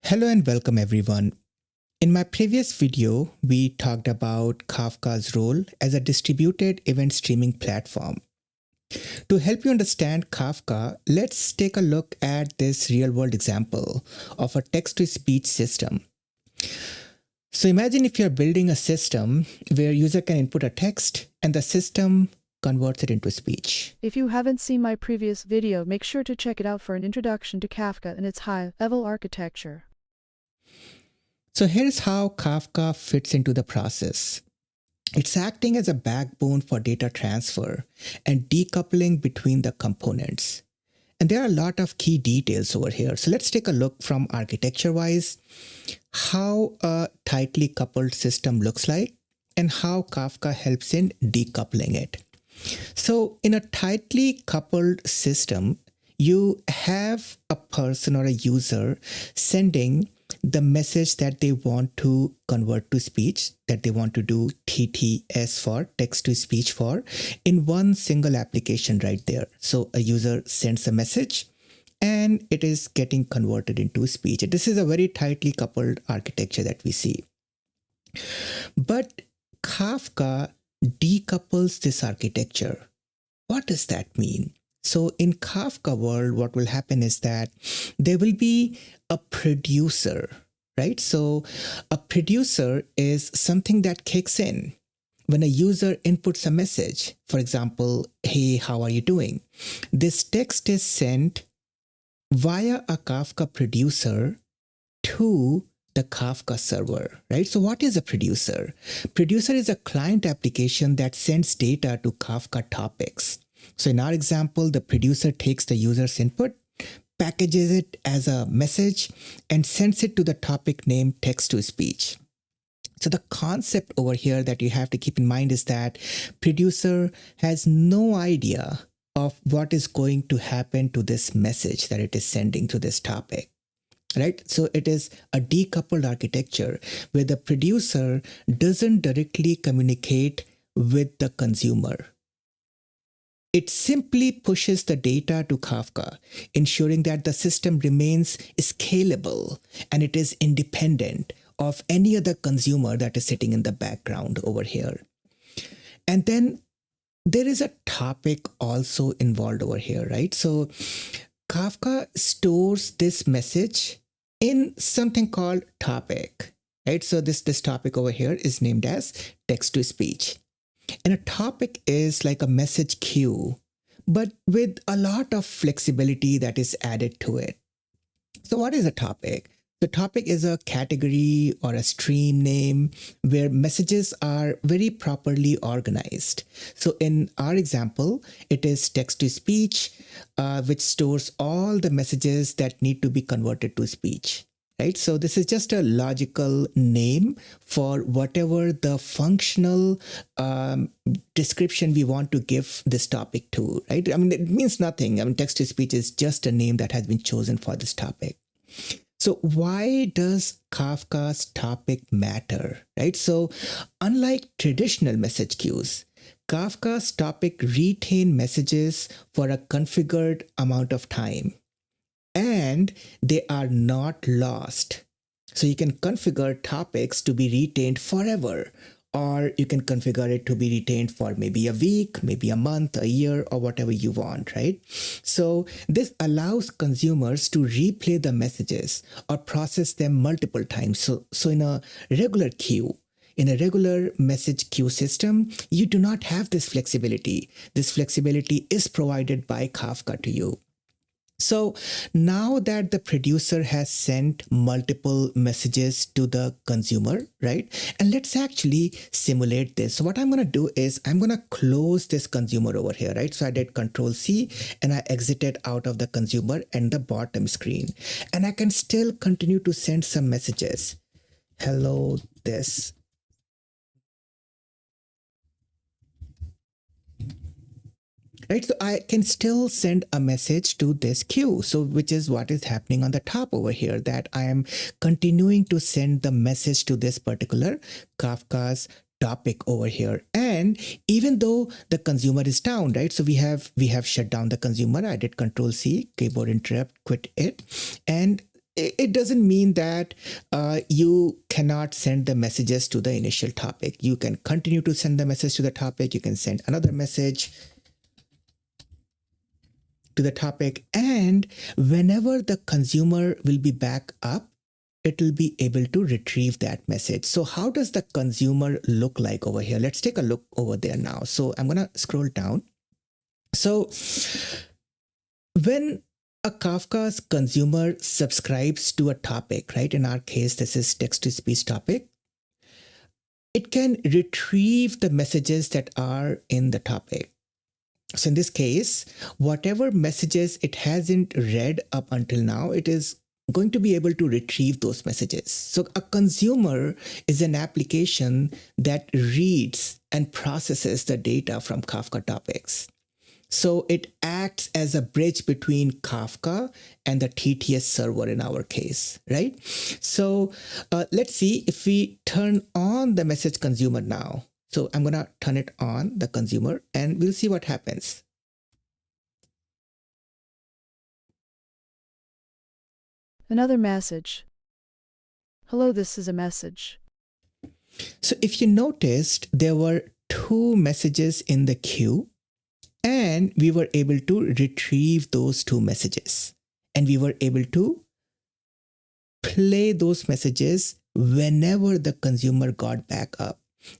Hello and welcome everyone. In my previous video, we talked about Kafka's role as a distributed event streaming platform. To help you understand Kafka, let's take a look at this real-world example of a text-to-speech system. So imagine if you're building a system where user can input a text and the system converts it into speech. If you haven't seen my previous video, make sure to check it out for an introduction to Kafka and its high-level architecture. So here's how Kafka fits into the process. It's acting as a backbone for data transfer and decoupling between the components. And there are a lot of key details over here. So let's take a look from architecture-wise, how a tightly coupled system looks like and how Kafka helps in decoupling it. So in a tightly coupled system, you have a person or a user sending the message that they want to convert to speech, that they want to do TTS for, text to speech for, in one single application right there. So a user sends a message and it is getting converted into speech. This is a very tightly coupled architecture that we see. But Kafka decouples this architecture. What does that mean? So in Kafka world, what will happen is that there will be a producer, right? So a producer is something that kicks in when a user inputs a message. For example, hey, how are you doing? This text is sent via a Kafka producer to the Kafka server, right? So what is a producer? Producer is a client application that sends data to Kafka topics. So in our example, the producer takes the user's input, packages it as a message, and sends it to the topic name text to speech. So the concept over here that you have to keep in mind is that producer has no idea of what is going to happen to this message that it is sending to this topic. Right? So it is a decoupled architecture where the producer doesn't directly communicate with the consumer. It simply pushes the data to Kafka, ensuring that the system remains scalable and it is independent of any other consumer that is sitting in the background over here. And then there is a topic also involved over here, right? So Kafka stores this message in something called topic, right? So this topic over here is named as text to speech. And a topic is like a message queue, but with a lot of flexibility that is added to it. So what is a topic? The topic is a category or a stream name where messages are very properly organized. So in our example, it is text to speech, which stores all the messages that need to be converted to speech. Right? So this is just a logical name for whatever the functional description we want to give this topic to, right? I mean, it means nothing. I mean, text to speech is just a name that has been chosen for this topic. So why does Kafka's topic matter, right? So unlike traditional message queues, Kafka's topic retain messages for a configured amount of time, and they are not lost. So you can configure topics to be retained forever, or you can configure it to be retained for maybe a week, maybe a month, a year, or whatever you want, right? So this allows consumers to replay the messages or process them multiple times. So in a regular queue, in a regular message queue system, you do not have this flexibility. This flexibility is provided by Kafka to you. So now that the producer has sent multiple messages to the consumer, right? And let's actually simulate this. So what I'm going to do is I'm going to close this consumer over here, right? So I did Control C and I exited out of the consumer and the bottom screen. And I can still continue to send some messages. Hello, this. Right, so I can still send a message to this queue. So which is what is happening on the top over here, that I am continuing to send the message to this particular Kafka's topic over here. And even though the consumer is down, right? So we have shut down the consumer. I did Control C, keyboard interrupt, quit it. And it doesn't mean that you cannot send the messages to the initial topic. You can continue to send the message to the topic. You can send another message to the topic. And whenever the consumer will be back up, it will be able to retrieve that message. So how does the consumer look like over here? Let's take a look over there now. So I'm going to scroll down. So when a Kafka's consumer subscribes to a topic, right? In our case, this is text to speech topic. It can retrieve the messages that are in the topic. So in this case, whatever messages it hasn't read up until now, it is going to be able to retrieve those messages. So a consumer is an application that reads and processes the data from Kafka topics. So it acts as a bridge between Kafka and the TTS server in our case, right? So let's see if we turn on the message consumer now. So I'm going to turn it on, the consumer, and we'll see what happens. Another message. Hello, this is a message. So if you noticed, there were 2 messages in the queue, and we were able to retrieve those 2 messages. And we were able to play those messages whenever the consumer got back up.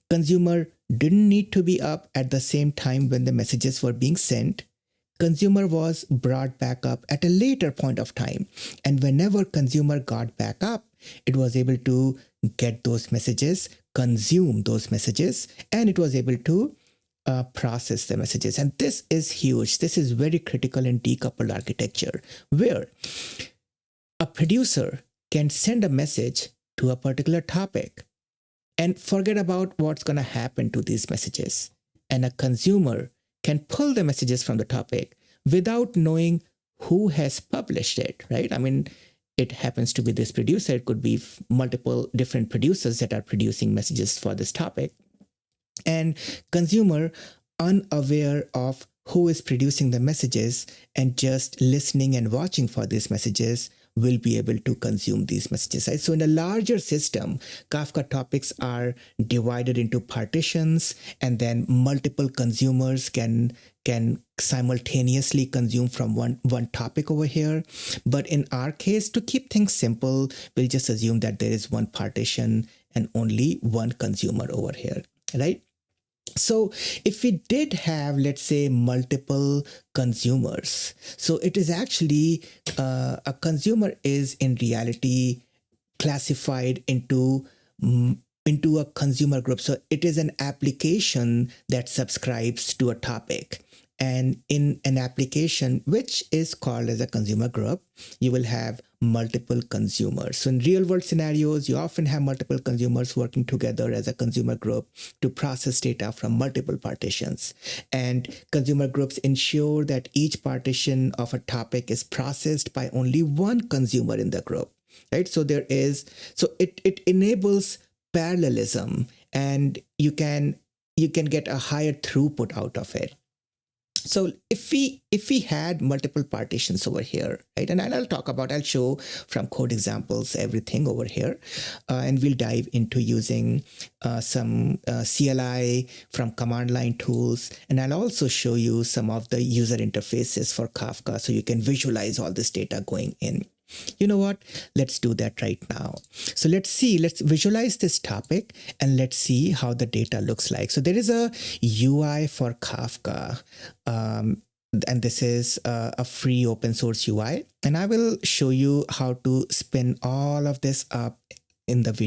Consumer didn't need to be up at the same time when the messages were being sent. Consumer was brought back up at a later point of time. And whenever consumer got back up, it was able to get those messages, consume those messages, and it was able to process the messages. And this is huge. This is very critical in decoupled architecture, where a producer can send a message to a particular topic and forget about what's going to happen to these messages. And a consumer can pull the messages from the topic without knowing who has published it, right? I mean, it happens to be this producer. It could be multiple different producers that are producing messages for this topic. And consumer, unaware of who is producing the messages and just listening and watching for these messages, will be able to consume these messages. Right? So in a larger system, Kafka topics are divided into partitions, and then multiple consumers can simultaneously consume from one topic over here. But in our case, to keep things simple, we'll just assume that there is one partition and only one consumer over here, right? So if we did have, let's say, multiple consumers, so it is actually a consumer is in reality classified into a consumer group. So it is an application that subscribes to a topic. And in an application which is called as a consumer group, you will have multiple consumers. So in real world scenarios, you often have multiple consumers working together as a consumer group to process data from multiple partitions. And consumer groups ensure that each partition of a topic is processed by only one consumer in the group, right? So it enables parallelism, and you can get a higher throughput out of it. So if we had multiple partitions over here, right, and I'll show from code examples everything over here, and we'll dive into using some CLI from command line tools, and I'll also show you some of the user interfaces for Kafka so you can visualize all this data going in. You know what? Let's do that right now. So let's visualize this topic and let's see how the data looks like. So there is a UI for Kafka, and this is a free open source UI. And I will show you how to spin all of this up in this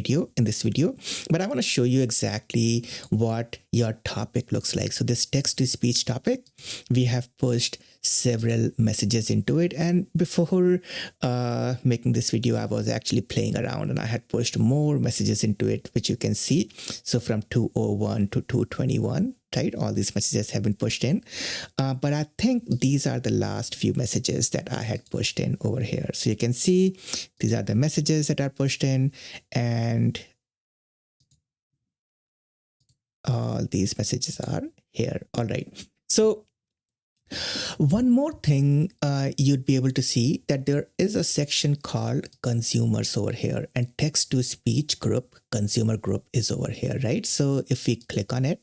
video, but I want to show you exactly what your topic looks like. So this text to speech topic, we have pushed several messages into it, and before making this video, I was actually playing around and I had pushed more messages into it, which you can see. So from 201 to 221, right? All these messages have been pushed in, but I think these are the last few messages that I had pushed in over here. So you can see these are the messages that are pushed in, and all these messages are here. All right. So One more thing you'd be able to see that there is a section called consumers over here, and text to speech group, consumer group is over here, right? So if we click on it,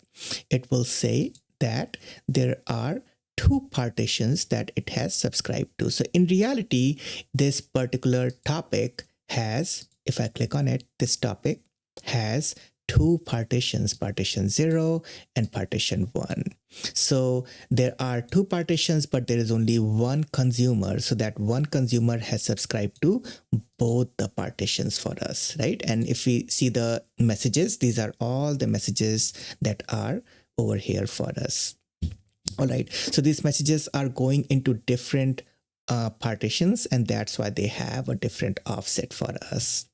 it will say that there are two partitions that it has subscribed to. So in reality, this particular topic has, if I click on it, this topic has two partitions, partition 0 and partition 1. So there are two partitions, but there is only one consumer. So that one consumer has subscribed to both the partitions for us, right? And if we see the messages, these are all the messages that are over here for us. All right. So these messages are going into different partitions, and that's why they have a different offset for us.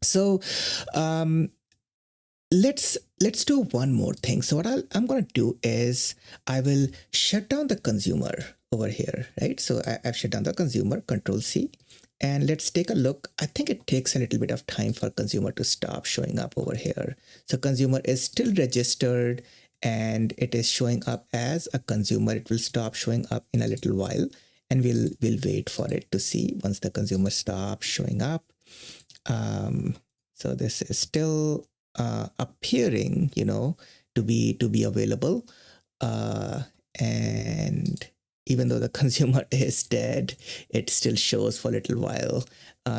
So let's do one more thing. So what I'm going to do is I will shut down the consumer over here, right? So I've shut down the consumer, Control C, and let's take a look. I think it takes a little bit of time for consumer to stop showing up over here. So consumer is still registered and it is showing up as a consumer. It will stop showing up in a little while, and we'll wait for it to see once the consumer stops showing up. So this is still appearing, to be available, and even though the consumer is dead, it still shows for a little while.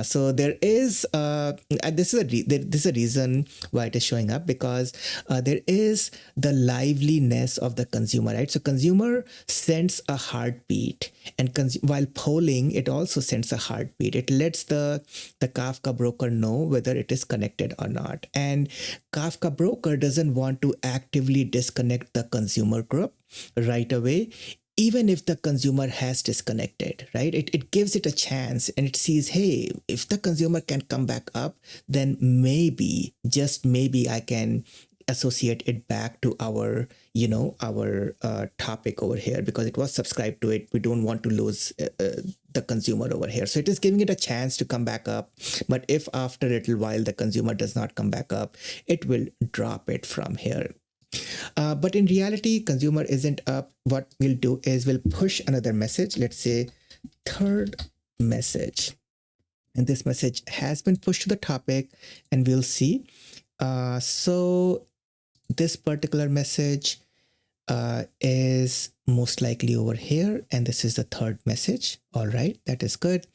So there is this is a reason why it is showing up, because there is the liveliness of the consumer, right? So consumer sends a heartbeat, and while polling, it also sends a heartbeat. It lets the Kafka broker know whether it is connected or not, and Kafka broker doesn't want to actively disconnect the consumer group right away, even if the consumer has disconnected, right? It gives it a chance, and it sees, hey, if the consumer can come back up, then maybe, just maybe, I can associate it back to our topic over here, because it was subscribed to it. We don't want to lose the consumer over here. So it is giving it a chance to come back up. But if after a little while the consumer does not come back up, it will drop it from here. But in reality, consumer isn't up. What we'll do is we'll push another message. Let's say third message. And this message has been pushed to the topic, and we'll see. So this particular message is most likely over here. And this is the third message. All right, that is good.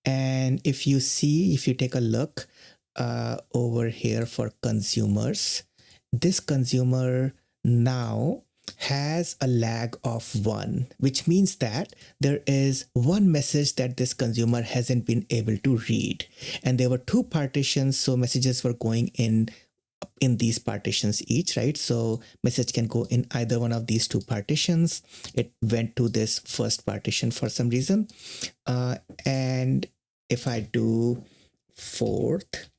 And if you take a look over here for consumers, this consumer now has a lag of 1, which means that there is one message that this consumer hasn't been able to read. And there were two partitions, so messages were going in these partitions each, right? So message can go in either one of these two partitions. It went to this first partition for some reason. And if I do fourth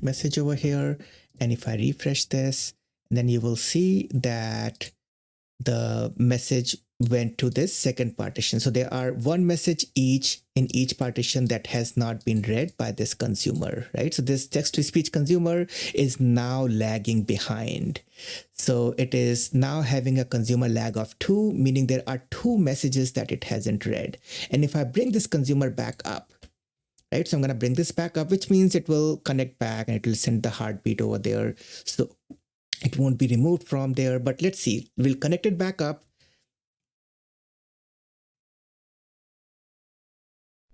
message over here, and if I refresh this, then you will see that the message went to this second partition. So there are one message each in each partition that has not been read by this consumer, right? So this text-to-speech consumer is now lagging behind. So it is now having a consumer lag of 2, meaning there are 2 messages that it hasn't read. And if I bring this consumer back up, right? So I'm going to bring this back up, which means it will connect back and it will send the heartbeat over there. So it won't be removed from there, but let's see. We'll connect it back up.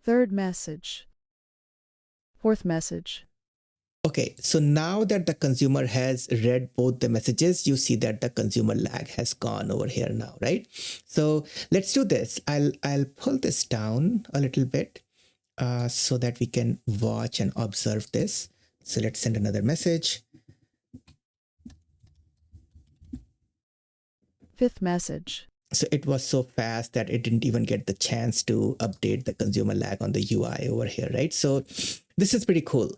Third message. Fourth message. Okay, so now that the consumer has read both the messages, you see that the consumer lag has gone over here now, right? So let's do this. I'll pull this down a little bit so that we can watch and observe this. So let's send another message. Fifth message. So it was so fast that it didn't even get the chance to update the consumer lag on the UI over here, right? So this is pretty cool.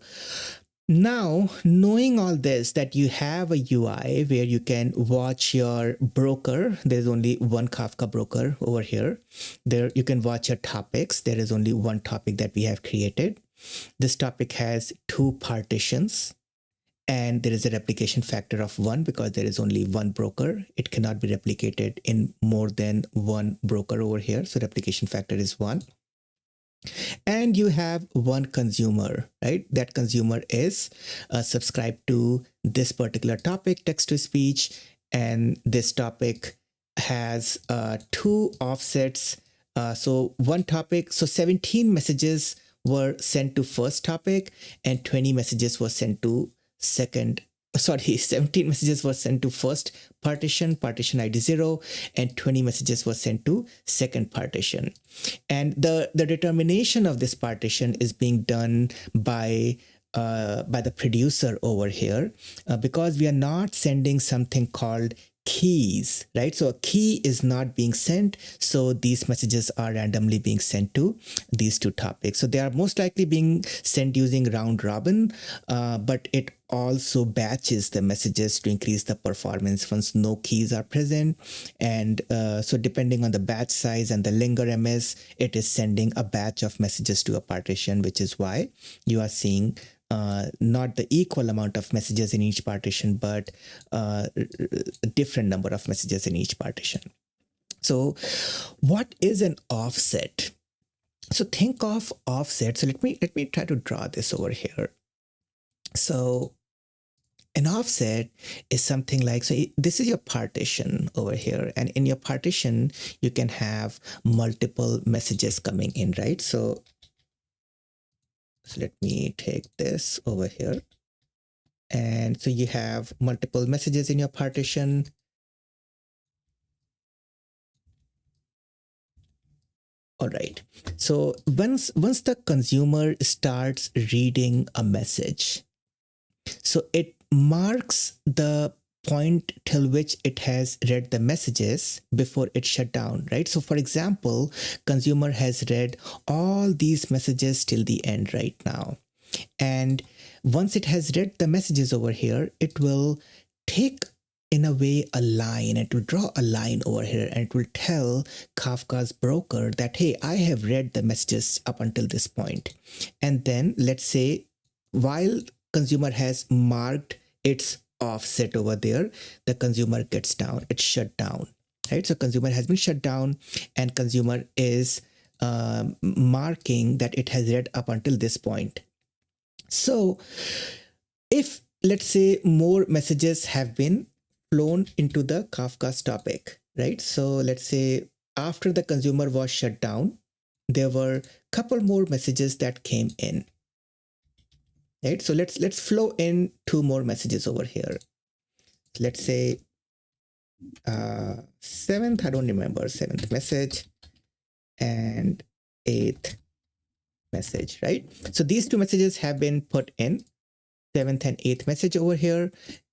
Now, knowing all this, that you have a UI where you can watch your broker, there's only one Kafka broker over here. There you can watch your topics. There is only one topic that we have created. This topic has 2 partitions. and there is a replication factor of 1 because there is only one broker. It cannot be replicated in more than one broker over here. So replication factor is 1. And you have one consumer, right? That consumer is subscribed to this particular topic, text to speech, and this topic has 2 offsets. So one topic, so 17 messages were sent to first topic and 20 messages were sent to second. Sorry, 17 messages were sent to first partition, partition ID 0, and 20 messages were sent to second partition. And the determination of this partition is being done by the producer over here because we are not sending something called keys, right? So a key is not being sent, so these messages are randomly being sent to these 2 topics. So they are most likely being sent using round robin, but it also batches the messages to increase the performance once no keys are present. And so depending on the batch size and the linger ms, it is sending a batch of messages to a partition, which is why you are seeing not the equal amount of messages in each partition, but a different number of messages in each partition. So what is an offset? So think of offset. So let me try to draw this over here. So an offset is something like, so this is your partition over here, and in your partition you can have multiple messages coming in, right? So let me take this over here. And so you have multiple messages in your partition. All right. So once the consumer starts reading a message, so it marks the point till which it has read the messages before it shut down, right? So for example, consumer has read all these messages till the end right now. And once it has read the messages over here, it will take in a way a line, it will draw a line over here and it will tell Kafka's broker that, hey, I have read the messages up until this point. And then let's say while consumer has marked its offset over there, the consumer gets down, it's shut down, right? So consumer has been shut down and consumer is marking that it has read up until this point. So if let's say more messages have been flown into the Kafka's topic, right? So let's say after the consumer was shut down, there were a couple more messages that came in, right? So let's flow in 2 more messages over here. Let's say 7th, I don't remember, 7th message and 8th message, right? So these 2 messages have been put in, 7th and 8th message over here,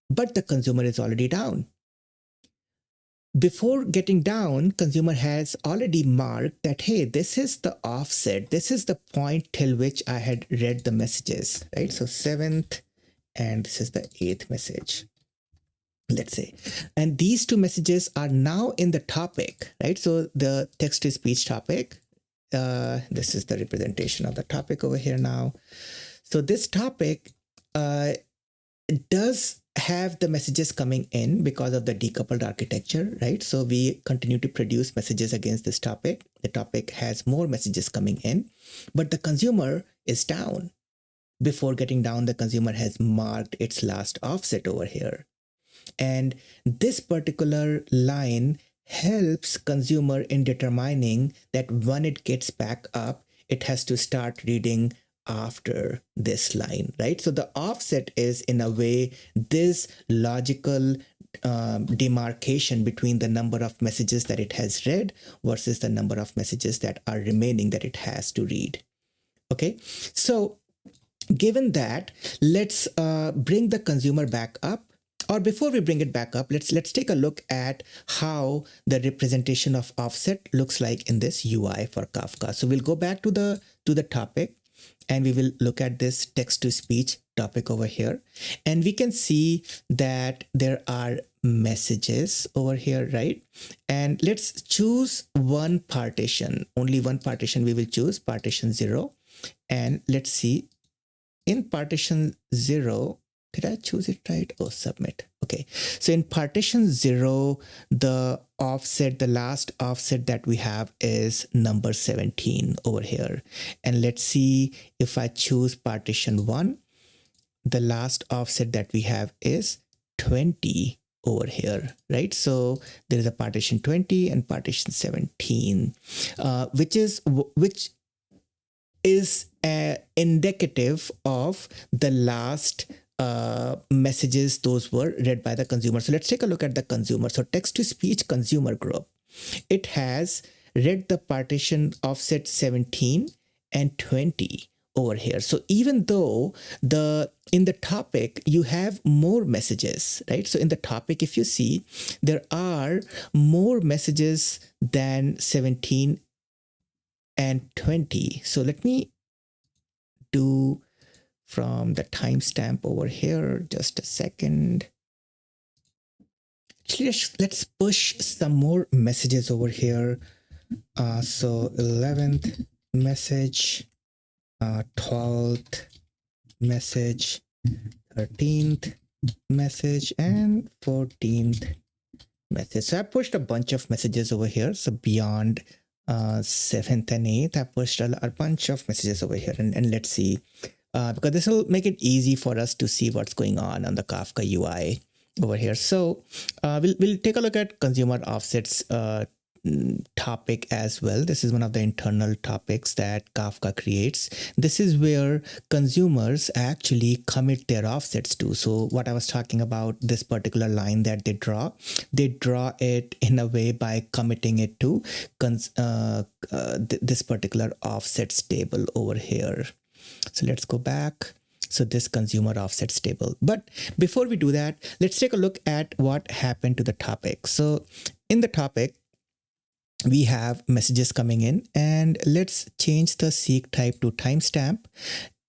but the consumer is already down. Before getting down, consumer has already marked that, hey, this is the offset. This is the point till which I had read the messages, right? So 7th and this is the 8th message, let's say. And these 2 messages are now in the topic, right? So the text to speech topic, this is the representation of the topic over here now. So this topic does have the messages coming in because of the decoupled architecture, right? So we continue to produce messages against this topic. The topic has more messages coming in, but the consumer is down. Before getting down, the consumer has marked its last offset over here. And this particular line helps consumer in determining that when it gets back up, it has to start reading after this line, right? So the offset is in a way this logical demarcation between the number of messages that it has read versus the number of messages that are remaining that it has to read. Okay, so given that, let's bring the consumer back up. Or before we bring it back up, let's take a look at how the representation of offset looks like in this UI for Kafka. So we'll go back to the topic and we will look at this text to speech topic over here. And we can see that there are messages over here, right? And let's choose one partition, only one partition we will choose, partition 0. And let's see in partition 0, did I choose it right? Oh, submit. Okay. So in partition 0, the offset, the last offset that we have is number 17 over here. And let's see if I choose partition 1, the last offset that we have is 20 over here, right? So there is a partition 20 and partition 17, which is indicative of the last messages those were read by the consumer. So let's take a look at the consumer. So text to speech consumer group, it has read the partition offset 17 and 20 over here. So even though in the topic you have more messages, right? So in the topic, if you see, there are more messages than 17 and 20. So let me do from the timestamp over here, just a second. Actually, let's push some more messages over here. So 11th message, 12th message, 13th message, and 14th message. So I pushed a bunch of messages over here. So beyond 7th and 8th, I pushed a bunch of messages over here, and let's see, because this will make it easy for us to see what's going on the Kafka UI over here. So we'll take a look at consumer offsets topic as well. This is one of the internal topics that Kafka creates. This is where consumers actually commit their offsets to. So what I was talking about, this particular line that they draw it in a way by committing it to this particular offsets table over here. So let's go back. So this consumer offsets table. But before we do that, let's take a look at what happened to the topic. So in the topic, we have messages coming in, and let's change the seek type to timestamp,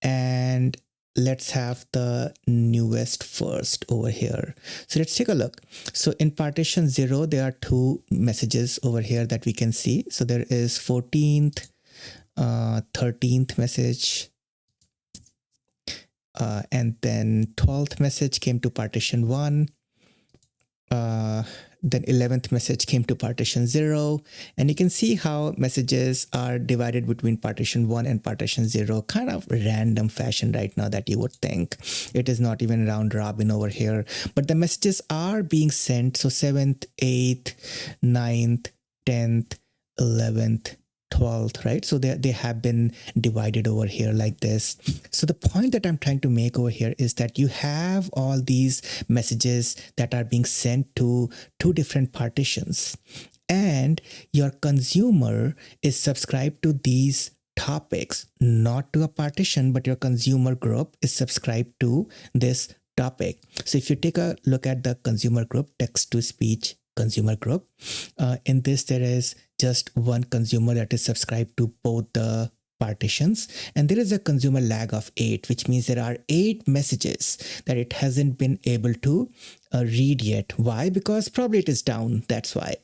and let's have the newest first over here. So let's take a look. So in partition 0, there are 2 messages over here that we can see. So there is 14th, 13th message, and then 12th message came to partition 1. Then 11th message came to partition 0, and you can see how messages are divided between partition 1 and partition 0, kind of random fashion right now that you would think. It is not even round robin over here, but the messages are being sent. So 7th, 8th, 9th, 10th, 11th, 12th, right? So they have been divided over here like this. So the point that I'm trying to make over here is that you have all these messages that are being sent to 2 different partitions, and your consumer is subscribed to these topics, not to a partition, but your consumer group is subscribed to this topic. So if you take a look at the consumer group, text to speech consumer group, in this there is just one consumer that is subscribed to both the partitions, and there is a consumer lag of 8, which means there are 8 messages that it hasn't been able to read yet. Why? Because probably it is down, that's why.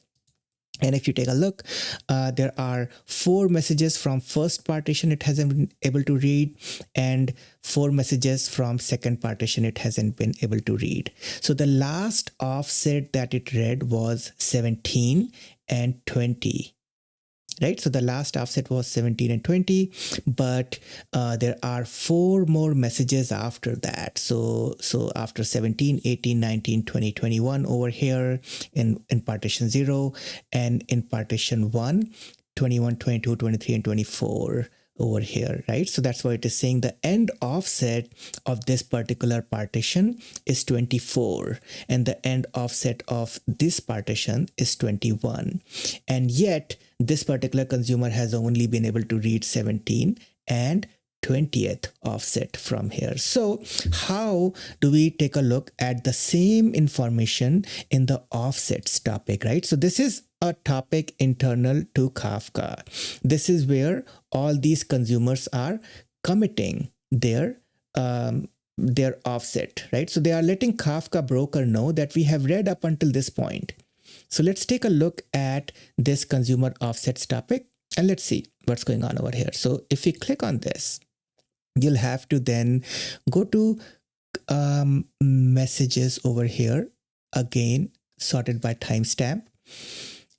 And if you take a look, there are 4 messages from first partition it hasn't been able to read, and 4 messages from second partition it hasn't been able to read. So the last offset that it read was 17 and 20. Right, so the last offset was 17 and 20, but there are 4 more messages after that. So after 17, 18, 19, 20, 21 over here in partition 0, and in partition 1, 21, 22, 23, and 24 over here, right? So that's why it is saying the end offset of this particular partition is 24, and the end offset of this partition is 21. And yet this particular consumer has only been able to read 17 and 20th offset from here. So how do we take a look at the same information in the offsets topic, right? So this is a topic internal to Kafka. This is where all these consumers are committing their offset, right? So they are letting Kafka broker know that we have read up until this point. So let's take a look at this consumer offsets topic, and let's see what's going on over here. So if we click on this, you'll have to then go to messages over here, again sorted by timestamp,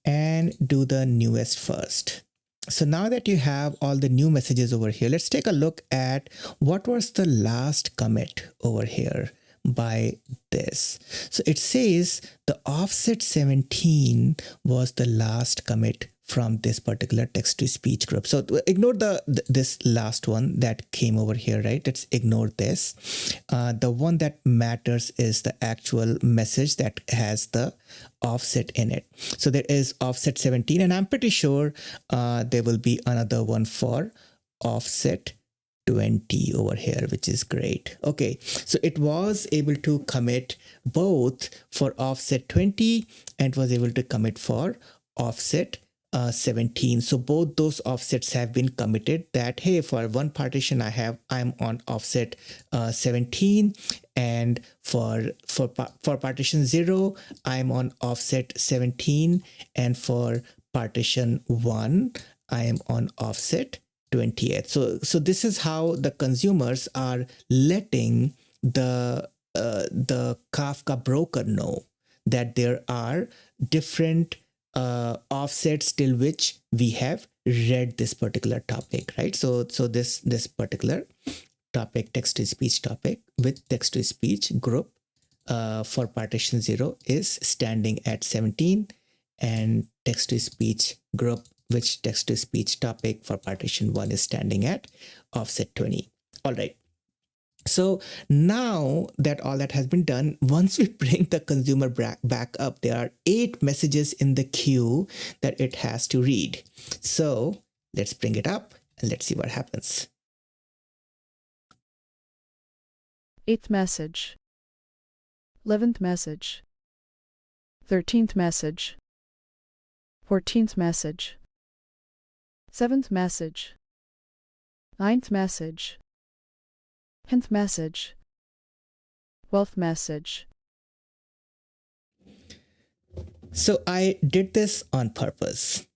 and do the newest first. So now that you have all the new messages over here, let's take a look at what was the last commit over here by this. So it says the offset 17 was the last commit from this particular text to speech group. So ignore this last one that came over here, right? Let's ignore this. The one that matters is the actual message that has the offset in it. So there is offset 17, and I'm pretty sure there will be another one for offset 20 over here, which is great. Okay, so it was able to commit both for offset 20 and was able to commit for offset 17. So both those offsets have been committed, that hey, for one partition I'm on offset 17, and for partition 0 I'm on offset 17, and for partition 1 I am on offset 20th. So this is how the consumers are letting the Kafka broker know that there are different offsets till which we have read this particular topic, right? So this particular topic, text to speech topic with text to speech group for partition 0 is standing at 17, and text to speech group which text to speech topic for partition 1 is standing at offset 20. All right. So now that all that has been done, once we bring the consumer back up, there are 8 messages in the queue that it has to read. So let's bring it up and let's see what happens. 8th message, 11th message, 13th message, 14th message, 7th message, 9th message, 10th message, 12th message. So I did this on purpose.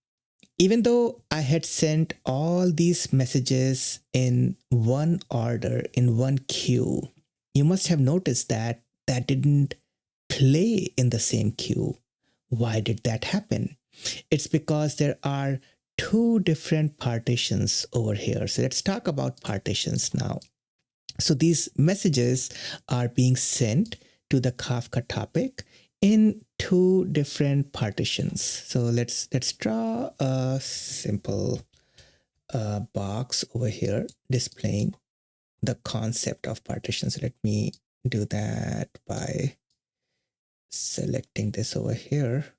Even though I had sent all these messages in one order, in one queue, you must have noticed that that didn't play in the same queue. Why did that happen? It's because there are 2 different partitions over here. So let's talk about partitions now. So these messages are being sent to the Kafka topic in 2 different partitions. So let's draw a simple box over here displaying the concept of partitions. Let me do that by selecting this over here.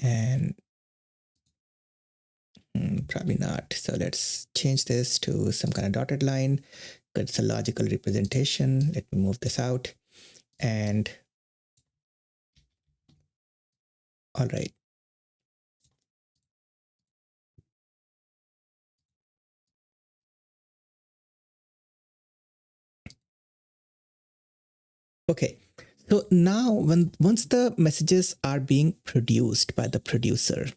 And probably not. So let's change this to some kind of dotted line. It's a logical representation. Let me move this out. And all right. Okay. So now once the messages are being produced by the producer,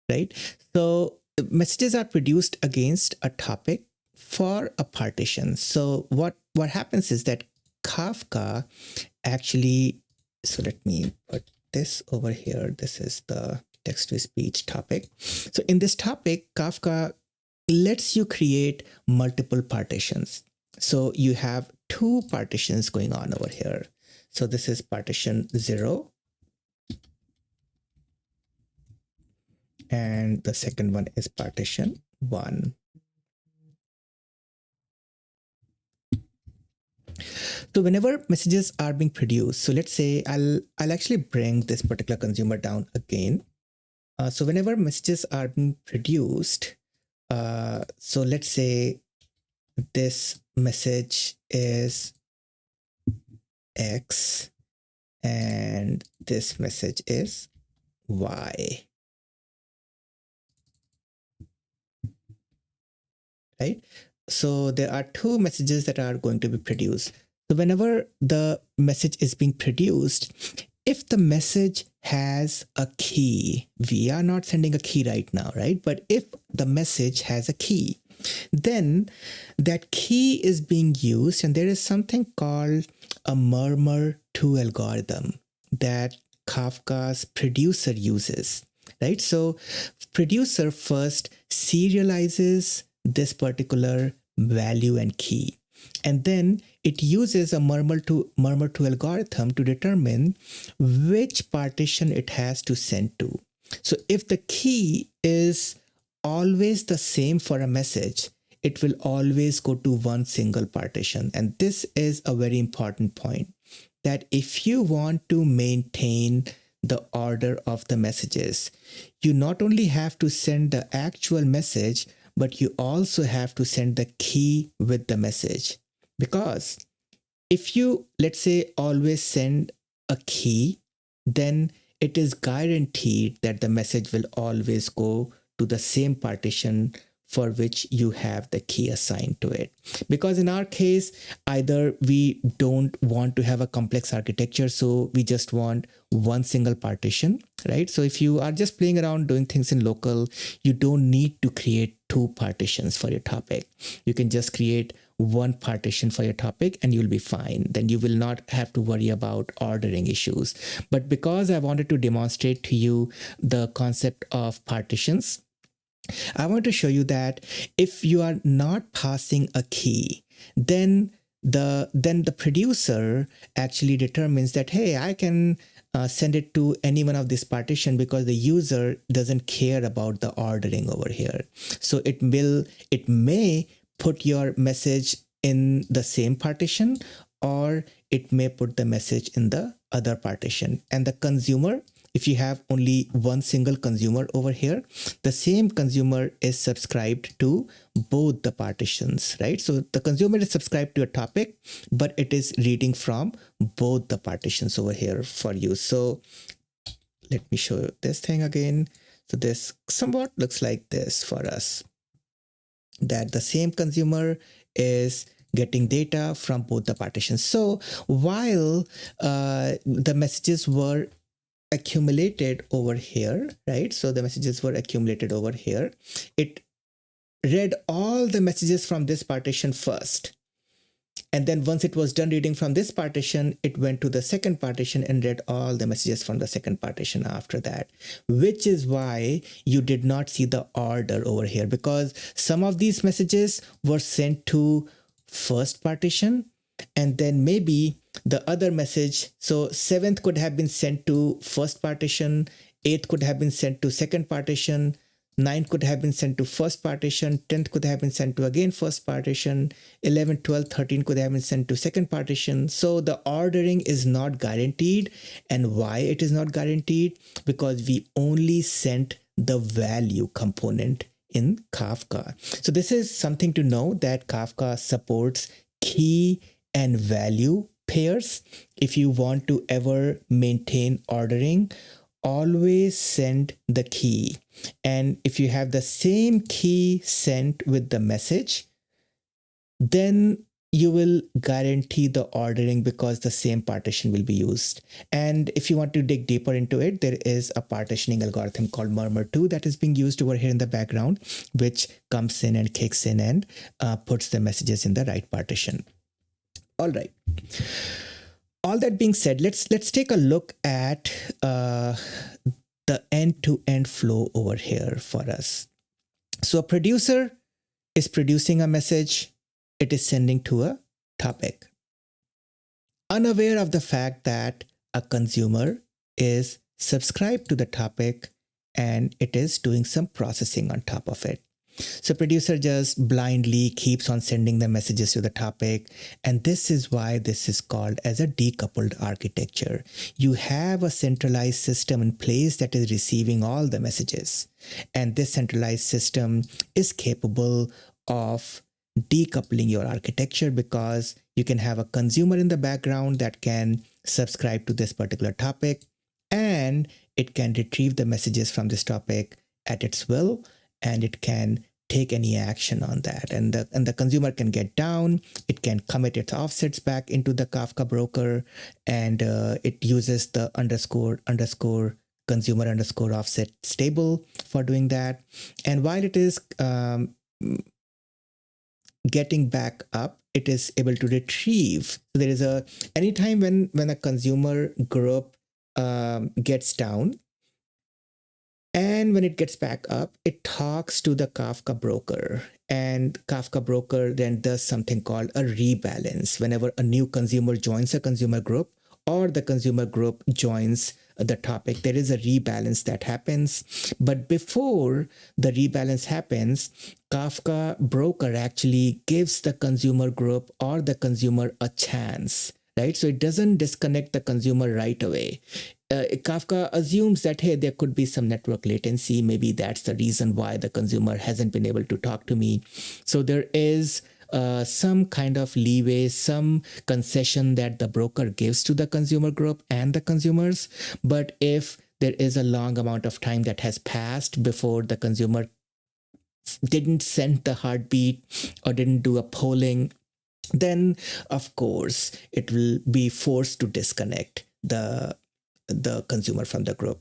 right? So messages are produced against a topic for a partition. So what happens is that Kafka actually, so let me put this over here. This is the text to speech topic. So in this topic, Kafka lets you create multiple partitions. So you have 2 partitions going on over here. So this is partition 0. And the second one is partition 1. So whenever messages are being produced, so let's say I'll actually bring this particular consumer down again. So whenever messages are being produced, so let's say this message is X and this message is Y. Right? So there are 2 messages that are going to be produced. So whenever the message is being produced, if the message has a key, we are not sending a key right now, right? But if the message has a key, Then that key is being used, and there is something called a murmur to algorithm that Kafka's producer uses, right? So producer first serializes this particular value and key, and then it uses a murmur to algorithm to determine which partition it has to send to. So if the key is always the same for a message, it will always go to one single partition. And this is a very important point, that if you want to maintain the order of the messages, you not only have to send the actual message, but you also have to send the key with the message. Because if you, let's say, always send a key, then it is guaranteed that the message will always go to the same partition for which you have the key assigned to it. Because in our case, either we don't want to have a complex architecture, so we just want one single partition, right? So if you are just playing around doing things in local, you don't need to create two partitions for your topic. You can just create one partition for your topic and you'll be fine. Then you will not have to worry about ordering issues. But because I wanted to demonstrate to you the concept of partitions, I want to show you that if you are not passing a key, then the producer actually determines that, hey, I can send it to any one of this partition because the user doesn't care about the ordering over here. So it may put your message in the same partition, or it may put the message in the other partition. And the consumer, if you have only one single consumer over here, the same consumer is subscribed to both the partitions, right? So the consumer is subscribed to a topic, but it is reading from both the partitions over here for you. So let me show you this thing again. So this somewhat looks like this for us, that the same consumer is getting data from both the partitions. So while the messages were accumulated over here, right? So the messages were accumulated over here. It read all the messages from this partition first. And then once it was done reading from this partition, it went to the second partition and read all the messages from the second partition after that, which is why you did not see the order over here, because some of these messages were sent to first partition, and then maybe the other message, so 7th could have been sent to first partition, 8th could have been sent to second partition, 9th could have been sent to first partition, 10th could have been sent to again first partition, 11th, 12th, 13th could have been sent to second partition. So the ordering is not guaranteed. And why it is not guaranteed? Because we only sent the value component in Kafka. So this is something to know, that Kafka supports key and value pairs. If you want to ever maintain ordering, always send the key. And if you have the same key sent with the message, then you will guarantee the ordering because the same partition will be used. And if you want to dig deeper into it, there is a partitioning algorithm called murmur2 that is being used over here in the background, which comes in and kicks in and puts the messages in the right partition. All right. All that being said, let's take a look at the end-to-end flow over here for us. So a producer is producing a message. It is sending to a topic, unaware of the fact that a consumer is subscribed to the topic and it is doing some processing on top of it. So producer just blindly keeps on sending the messages to the topic. And this is why this is called as a decoupled architecture. You have a centralized system in place that is receiving all the messages. And this centralized system is capable of decoupling your architecture, because you can have a consumer in the background that can subscribe to this particular topic, and it can retrieve the messages from this topic at its will, and it can take any action on that. And the consumer can get down, it can commit its offsets back into the Kafka broker, and it uses the __ consumer _ offset stable for doing that. And while it is getting back up, it is able to retrieve. So there is a anytime when a consumer group gets down, and when it gets back up, it talks to the Kafka broker, and Kafka broker then does something called a rebalance. Whenever a new consumer joins a consumer group, or the consumer group joins the topic, there is a rebalance that happens. But before the rebalance happens, Kafka broker actually gives the consumer group or the consumer a chance, right? So it doesn't disconnect the consumer right away. Kafka assumes that, hey, there could be some network latency. Maybe that's the reason why the consumer hasn't been able to talk to me. So there is some kind of leeway, some concession that the broker gives to the consumer group and the consumers. But if there is a long amount of time that has passed before the consumer didn't send the heartbeat or didn't do a polling, then of course it will be forced to disconnect the consumer from the group.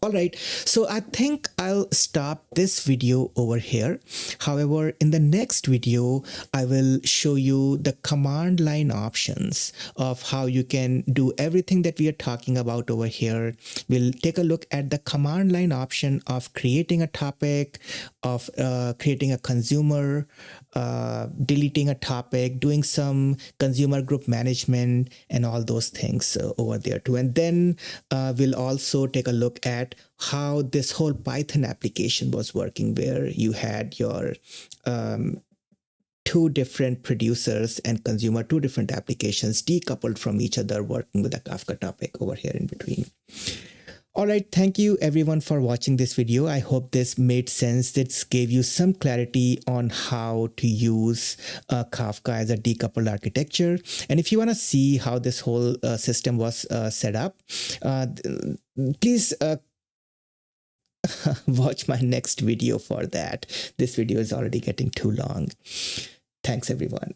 All right, so I think I'll stop this video over here. However, in the next video, I will show you the command line options of how you can do everything that we are talking about over here. We'll take a look at the command line option of creating a topic, of creating a consumer, deleting a topic, doing some consumer group management, and all those things over there too. And then we'll also take a look at how this whole Python application was working, where you had your two different producers and consumer, two different applications decoupled from each other, working with a Kafka topic over here in between. All right, thank you everyone for watching this video. I hope this made sense. This gave you some clarity on how to use Kafka as a decoupled architecture. And if you want to see how this whole system was set up, please watch my next video for that. This video is already getting too long. Thanks everyone.